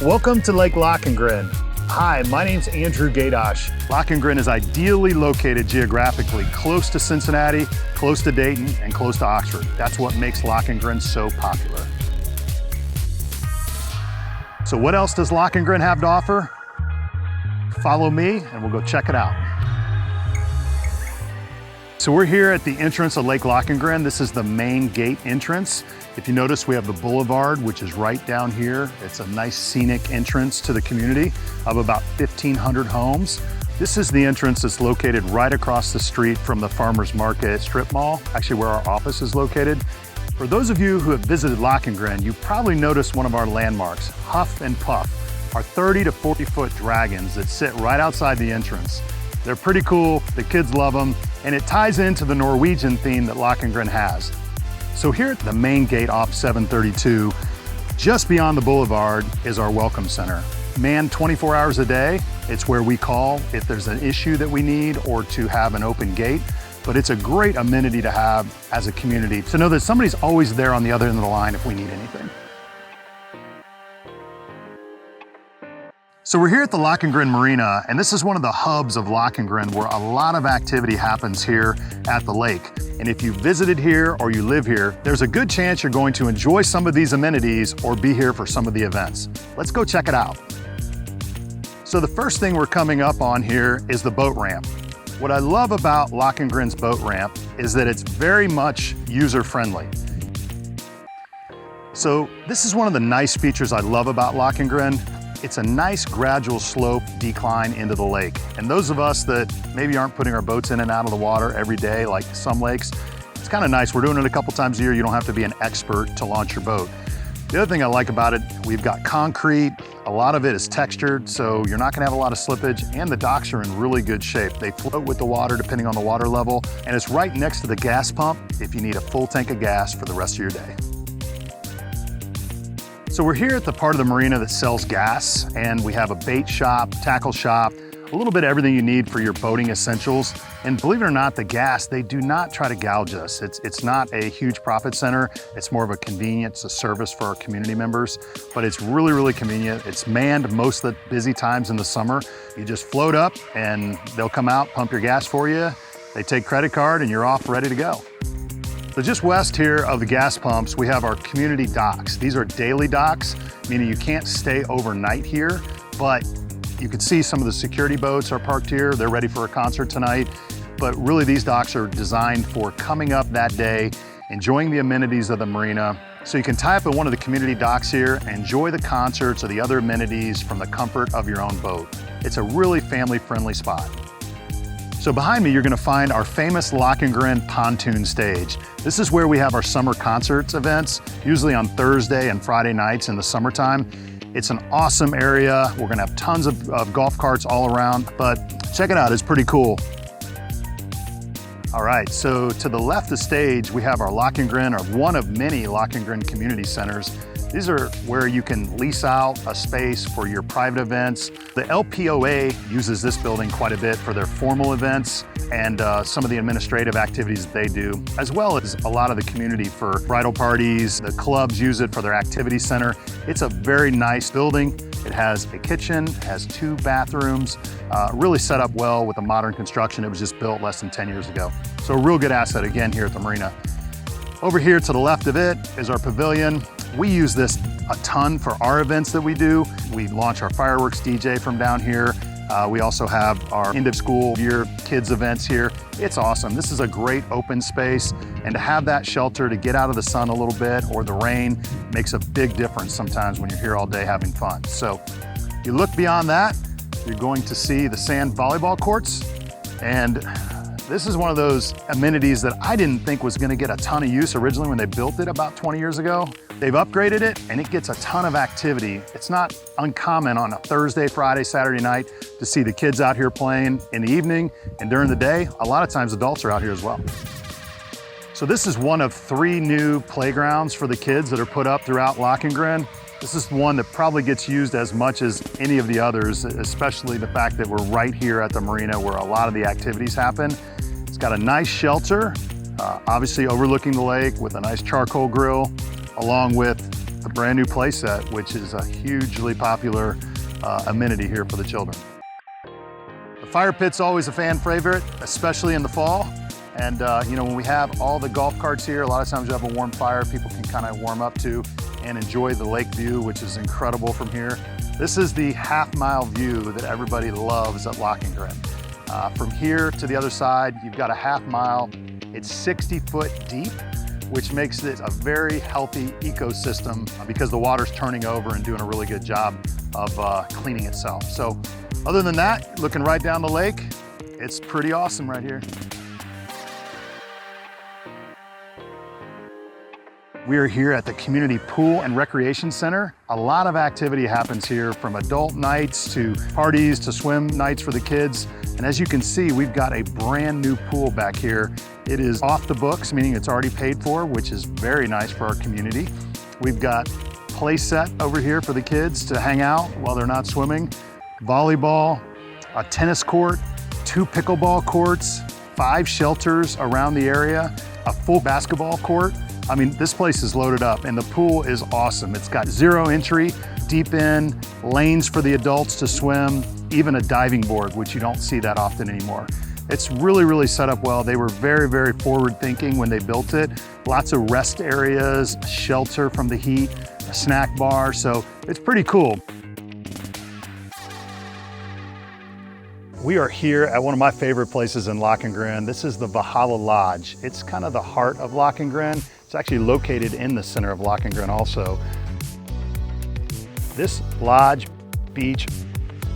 Welcome to Lake Lakengren. Hi, my name's Andrew Gaydosh. Lakengren is ideally located geographically close to Cincinnati, close to Dayton, and close to Oxford. That's what makes Lakengren so popular. So what else does Lakengren have to offer? Follow me and we'll go check it out. So we're here at the entrance of Lake Lakengren. This is the main gate entrance. If you notice, we have the boulevard, which is right down here. It's a nice scenic entrance to the community of about 1,500 homes. This is the entrance that's located right across the street from the Farmers Market strip mall, actually where our office is located. For those of you who have visited Lakengren, you probably noticed one of our landmarks, Huff and Puff, our 30 to 40 foot dragons that sit right outside the entrance. They're pretty cool, the kids love them, and it ties into the Norwegian theme that Lakengren has. So here at the main gate off 732, just beyond the boulevard is our Welcome Center. Manned 24 hours a day. It's where we call if there's an issue that we need or to have an open gate. But it's a great amenity to have as a community to know that somebody's always there on the other end of the line if we need anything. So we're here at the Lakengren Marina, and this is one of the hubs of Lakengren where a lot of activity happens here at the lake. And if you visited here or you live here, there's a good chance you're going to enjoy some of these amenities or be here for some of the events. Let's go check it out. So the first thing we're coming up on here is the boat ramp. What I love about Lakengren's boat ramp is that it's very much user-friendly. So this is one of the nice features I love about Lakengren. It's a nice gradual slope decline into the lake. And those of us that maybe aren't putting our boats in and out of the water every day like some lakes, it's kind of nice. We're doing it a couple times a year. You don't have to be an expert to launch your boat. The other thing I like about it, we've got concrete. A lot of it is textured, so you're not gonna have a lot of slippage, and the docks are in really good shape. They float with the water depending on the water level, and it's right next to the gas pump if you need a full tank of gas for the rest of your day. So we're here at the part of the marina that sells gas, and we have a bait shop, tackle shop, a little bit of everything you need for your boating essentials. And believe it or not, the gas, they do not try to gouge us. It's not a huge profit center. It's more of a convenience, a service for our community members, but it's really, really convenient. It's manned most of the busy times in the summer. You just float up and they'll come out, pump your gas for you. They take credit card and you're off ready to go. So just west here of the gas pumps, we have our community docks. These are daily docks, meaning you can't stay overnight here, but you can see some of the security boats are parked here. They're ready for a concert tonight. But really these docks are designed for coming up that day, enjoying the amenities of the marina. So you can tie up at one of the community docks here and enjoy the concerts or the other amenities from the comfort of your own boat. It's a really family-friendly spot. So behind me, you're gonna find our famous Lakengren pontoon stage. This is where we have our summer concerts events, usually on Thursday and Friday nights in the summertime. It's an awesome area. We're gonna have tons of golf carts all around, but check it out, it's pretty cool. All right, so to the left of the stage, we have our Lakengren, or one of many Lakengren community centers. These are where you can lease out a space for your private events. The LPOA uses this building quite a bit for their formal events and some of the administrative activities that they do, as well as a lot of the community for bridal parties. The clubs use it for their activity center. It's a very nice building. It has a kitchen, it has 2 bathrooms, really set up well with the modern construction. It was just built less than 10 years ago. So a real good asset again here at the marina. Over here to the left of it is our pavilion. We use this a ton for our events that we do. We launch our fireworks DJ from down here. We also have our end of school year kids events here. It's awesome. This is a great open space, and to have that shelter to get out of the sun a little bit or the rain makes a big difference sometimes when you're here all day having fun. So you look beyond that, you're going to see the sand volleyball courts, and this is one of those amenities that I didn't think was gonna get a ton of use originally when they built it about 20 years ago. They've upgraded it and it gets a ton of activity. It's not uncommon on a Thursday, Friday, Saturday night to see the kids out here playing in the evening, and during the day, a lot of times adults are out here as well. So this is one of 3 new playgrounds for the kids that are put up throughout Lakengren. This is one that probably gets used as much as any of the others, especially the fact that we're right here at the marina where a lot of the activities happen. It's got a nice shelter, obviously overlooking the lake with a nice charcoal grill, along with the brand new play set, which is a hugely popular amenity here for the children. The fire pit's always a fan favorite, especially in the fall. And you know, when we have all the golf carts here, a lot of times you have a warm fire people can kind of warm up to and enjoy the lake view, which is incredible from here. This is the half-mile view that everybody loves at Lakengren. From here to the other side, you've got a half mile. It's 60 foot deep, which makes it a very healthy ecosystem because the water's turning over and doing a really good job of cleaning itself. So other than that, looking right down the lake, it's pretty awesome right here. We are here at the Community Pool and Recreation Center. A lot of activity happens here, from adult nights to parties to swim nights for the kids. And as you can see, we've got a brand new pool back here. It is off the books, meaning it's already paid for, which is very nice for our community. We've got play set over here for the kids to hang out while they're not swimming, volleyball, a tennis court, 2 pickleball courts, 5 shelters around the area, a full basketball court. I mean, this place is loaded up and the pool is awesome. It's got 0 entry, deep end, lanes for the adults to swim, even a diving board, which you don't see that often anymore. It's really, really set up well. They were very, very forward thinking when they built it. Lots of rest areas, shelter from the heat, a snack bar, so it's pretty cool. We are here at one of my favorite places in Lakengren. This is the Valhalla Lodge. It's kind of the heart of Lakengren. It's actually located in the center of Lakengren also. This lodge, beach,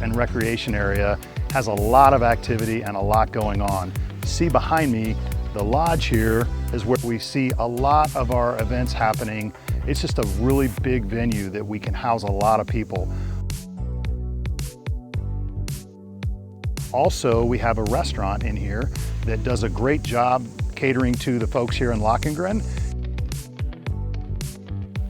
and recreation area has a lot of activity and a lot going on. See behind me, the lodge here is where we see a lot of our events happening. It's just a really big venue that we can house a lot of people. Also, we have a restaurant in here that does a great job catering to the folks here in Lakengren.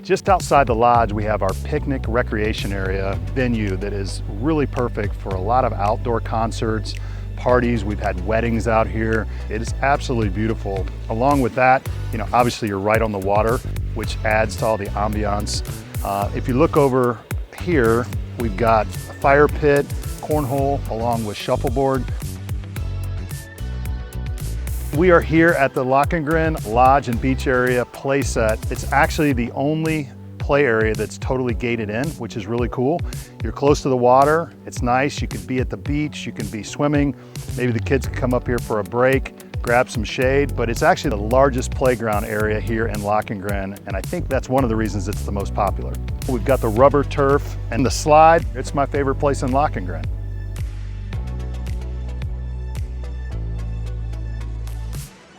Just outside the lodge, we have our picnic recreation area venue that is really perfect for a lot of outdoor concerts, parties. We've had weddings out here. It is absolutely beautiful. Along with that, you know, obviously you're right on the water, which adds to all the ambiance. If you look over here, we've got a fire pit, cornhole, along with shuffleboard. We are here at the Lakengren Lodge and Beach Area play set. It's actually the only play area that's totally gated in, which is really cool. You're close to the water, it's nice. You could be at the beach, you can be swimming. Maybe the kids can come up here for a break, grab some shade, but it's actually the largest playground area here in Lakengren, and I think that's one of the reasons it's the most popular. We've got the rubber turf and the slide. It's my favorite place in Lakengren.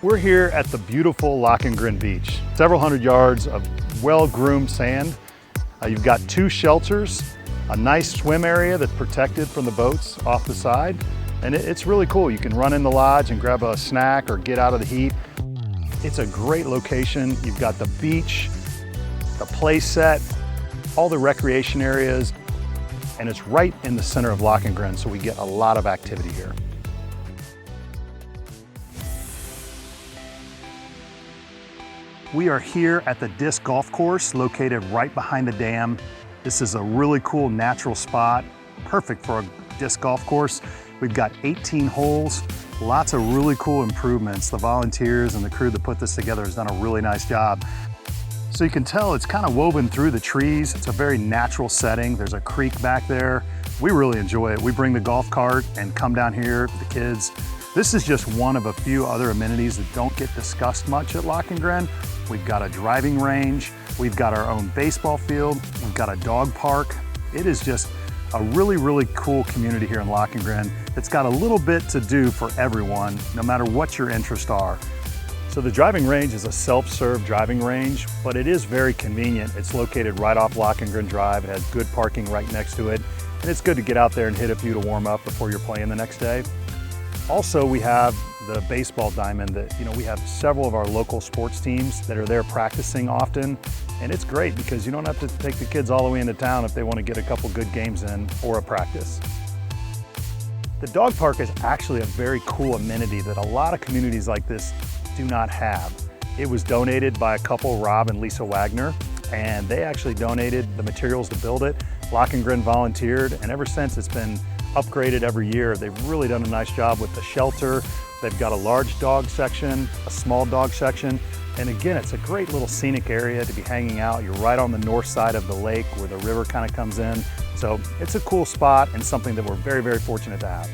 We're here at the beautiful Lakengren Beach. Several hundred yards of well-groomed sand. You've got 2 shelters, a nice swim area that's protected from the boats off the side. And it's really cool. You can run in the lodge and grab a snack or get out of the heat. It's a great location. You've got the beach, the play set, all the recreation areas, and it's right in the center of Lakengren, so we get a lot of activity here. We are here at the disc golf course located right behind the dam. This is a really cool natural spot, perfect for a disc golf course. We've got 18 holes, lots of really cool improvements. The volunteers and the crew that put this together has done a really nice job. So you can tell it's kind of woven through the trees. It's a very natural setting. There's a creek back there. We really enjoy it. We bring the golf cart and come down here with the kids. This is just one of a few other amenities that don't get discussed much at Lakengren. We've got a driving range, we've got our own baseball field, we've got a dog park. It is just a really, really cool community here in Lakengren. It's got a little bit to do for everyone, no matter what your interests are. So the driving range is a self-serve driving range, but it is very convenient. It's located right off Lakengren Drive. It has good parking right next to it, and it's good to get out there and hit a few to warm up before you're playing the next day. Also, we have the baseball diamond that, you know, we have several of our local sports teams that are there practicing often. And it's great because you don't have to take the kids all the way into town if they want to get a couple good games in or a practice. The dog park is actually a very cool amenity that a lot of communities like this do not have. It was donated by a couple, Rob and Lisa Wagner. and they actually donated the materials to build it. Lakengren volunteered, and ever since it's been upgraded every year. They've really done a nice job with the shelter. They've got a large dog section, a small dog section, and again, it's a great little scenic area to be hanging out. You're right on the north side of the lake where the river kind of comes in. So it's a cool spot and something that we're very, very fortunate to have.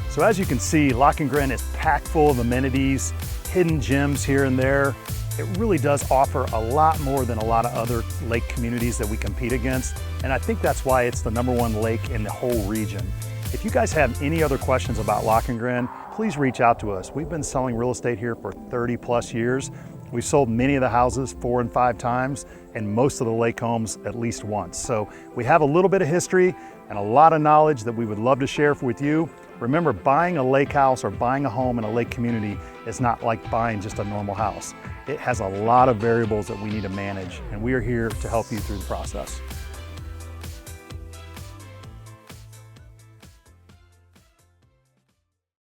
So as you can see, Lakengren is packed full of amenities, hidden gems here and there. It really does offer a lot more than a lot of other lake communities that we compete against. And I think that's why it's the #1 lake in the whole region. If you guys have any other questions about Lakengren, please reach out to us. We've been selling real estate here for 30+ years. We've sold many of the houses 4 and 5 times, and most of the lake homes at least once. So we have a little bit of history and a lot of knowledge that we would love to share with you. Remember, buying a lake house or buying a home in a lake community is not like buying just a normal house. It has a lot of variables that we need to manage, and we are here to help you through the process.